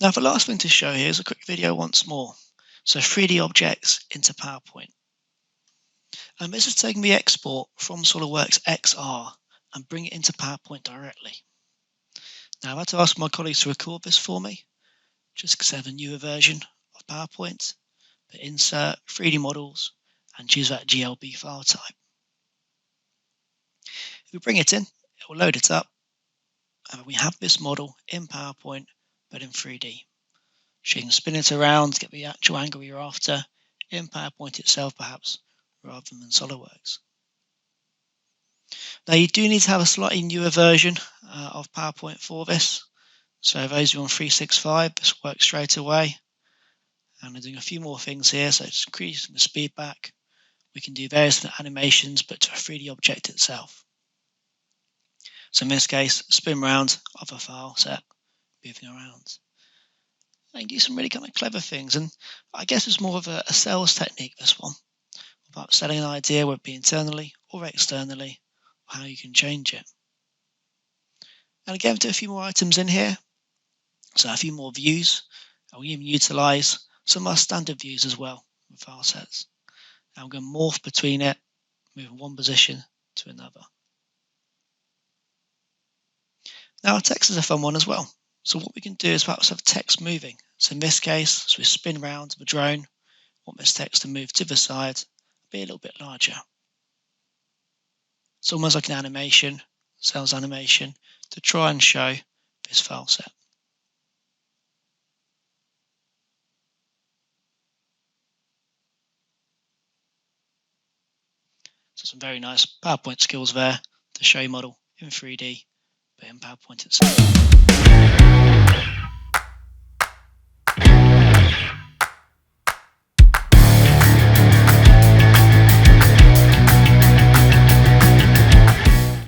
Now, the last thing to show here is a quick video once more. So 3D objects into PowerPoint. This is taking the export from SOLIDWORKS XR and bring it into PowerPoint directly. Now, I've had to ask my colleagues to record this for me, just because they have a newer version of PowerPoint. But insert 3D models and choose that GLB file type. If we bring it in, it will load it up. We have this model in PowerPoint, but in 3D. So you can spin it around to get the actual angle you're after in PowerPoint itself, perhaps, rather than SOLIDWORKS. Now, you do need to have a slightly newer version of PowerPoint for this. So those who are on 365, this works straight away. And we're doing a few more things here, so just increasing the speed back. We can do various animations, but to a 3D object itself. So in this case, spin round of a file set, moving around. And you can do some really kind of clever things, and I guess it's more of a sales technique, this one, about selling an idea, whether it be internally or externally, or how you can change it. And again, do a few more items in here, so a few more views, and we even utilize some of our standard views as well with file sets. And we're going to morph between it, moving one position to another. Now, text is a fun one as well. So what we can do is perhaps have text moving. So in this case, as we spin round the drone, want this text to move to the side, be a little bit larger. It's almost like an animation, sales animation, to try and show this file set. So some very nice PowerPoint skills there to show your model in 3D, but in PowerPoint itself.